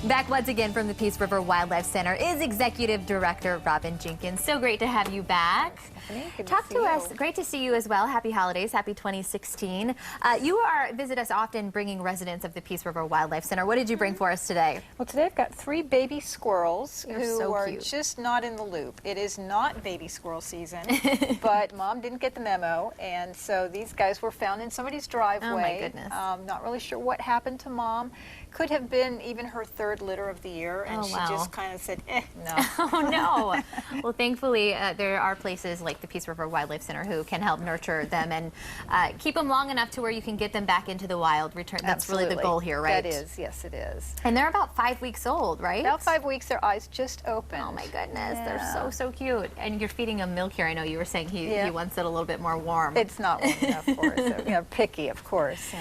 Back once again from the Peace River Wildlife Center is Executive Director Robin Jenkins. So great to have you back. Talk to us. Great to see you as well. Happy holidays. Happy 2016. You visit us often bringing residents of the Peace River Wildlife Center. What did you bring for us today? Well, today I've got 3 baby squirrels who are cute. just not in the loop. It is not baby squirrel season, but Mom didn't get the memo, and so these guys were found in somebody's driveway. Oh my goodness. Not really sure what happened to Mom. Could have been even her 3rd litter of the year, and she just kind of said, no. Oh no. Well, thankfully there are places like the Peace River Wildlife Center who can help nurture them and keep them long enough to where you can get them back into the wild. That's Absolutely. really the goal here, right? That is, yes it is. And they're about 5 weeks old, right? About 5 weeks, their eyes just opened. Oh my goodness, Yeah. they're so cute. And you're feeding him milk here. I know you were saying he wants it a little bit more warm. It's not warm enough for us. So, picky, of course.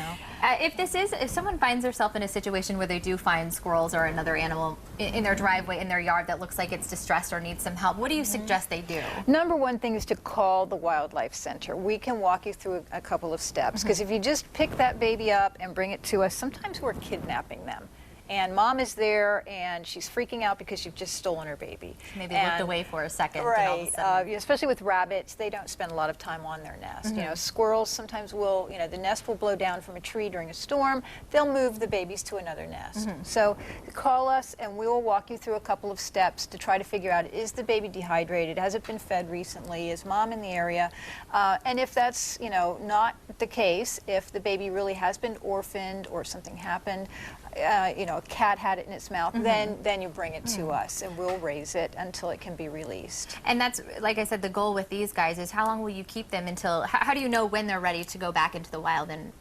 If someone finds themselves in a situation where they do find squirrels or another animal in their driveway, in their yard, that looks like it's distressed or needs some help, what do you suggest they do? Number one thing is to call the Wildlife Center. We can walk you through a couple of steps, because if you just pick that baby up and bring it to us, sometimes we're kidnapping them. And Mom is there, and she's freaking out because you've just stolen her baby. Maybe looked away for a second. Right. And all of a sudden... especially with rabbits, they don't spend a lot of time on their nest. Squirrels sometimes will, the nest will blow down from a tree during a storm. They'll move the babies to another nest. So call us, and we will walk you through a couple of steps to try to figure out, is the baby dehydrated? Has it been fed recently? Is Mom in the area? And if that's, not the case, if the baby really has been orphaned or something happened, a cat had it in its mouth, then you bring it to us, and we'll raise it until it can be released. And that's, like I said, the goal with these guys is how long will you keep them until, how do you know when they're ready to go back into the wild? And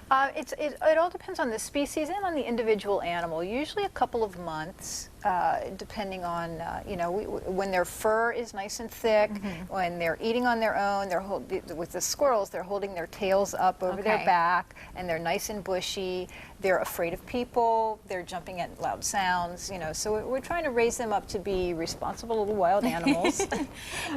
it all depends on the species and on the individual animal. Usually a couple of months, depending on, when their fur is nice and thick, when they're eating on their own, with the squirrels, they're holding their tails up over their back, and they're nice and bushy. They're afraid of people. They're jumping at loud sounds, so we're trying to raise them up to be responsible little wild animals.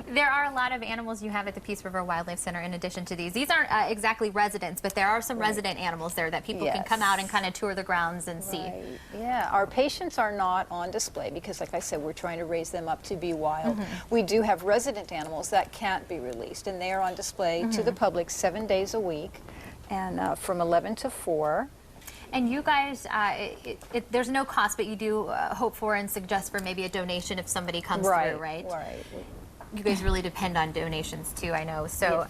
There are a lot of animals you have at the Peace River Wildlife Center in addition to these. These aren't exactly residents, but there are some resident animals there that people can come out and kind of tour the grounds and see. Yeah, our patients are not on display because, like I said, we're trying to raise them up to be wild. We do have resident animals that can't be released, and they are on display to the public 7 days a week, and from 11 to 4. And you guys, there's no cost, but you do hope for and suggest for maybe a donation if somebody comes through, right? Right. You guys really depend on donations too, I know. So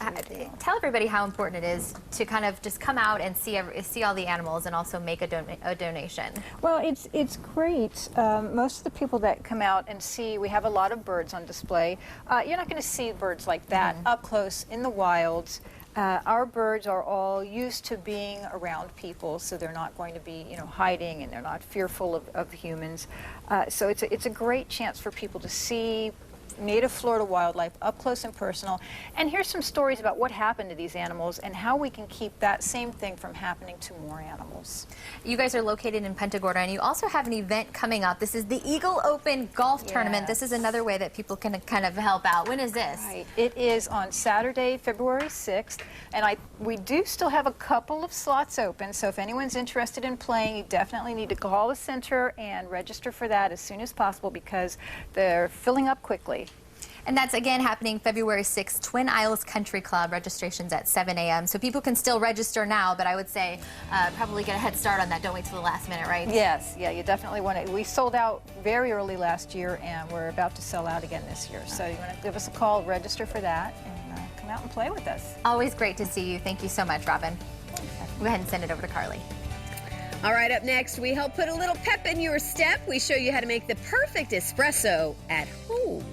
tell everybody how important it is to kind of just come out and see all the animals and also make a donation. Well, it's great. Most of the people that come out and see, we have a lot of birds on display. You're not going to see birds like that up close in the wilds. Our birds are all used to being around people, so they're not going to be, hiding, and they're not fearful of humans. So it's a great chance for people to see native Florida wildlife up close and personal, and hear some stories about what happened to these animals and how we can keep that same thing from happening to more animals. You guys are located in Punta Gorda, and you also have an event coming up. This is the Eagle Open Golf Tournament. This is another way that people can kind of help out. When is this? Right. It is on Saturday, February 6th, and we do still have a couple of slots open, so if anyone's interested in playing, you definitely need to call the center and register for that as soon as possible because they're filling up quickly. And that's, again, happening February 6th, Twin Isles Country Club. Registration's at 7 a.m. So people can still register now, but I would say probably get a head start on that. Don't wait till the last minute, right? Yes, yeah, you definitely want to. We sold out very early last year, and we're about to sell out again this year. So you want to give us a call, register for that, and come out and play with us. Always great to see you. Thank you so much, Robin. Go ahead and send it over to Carly. All right, up next, we help put a little pep in your step. We show you how to make the perfect espresso at home.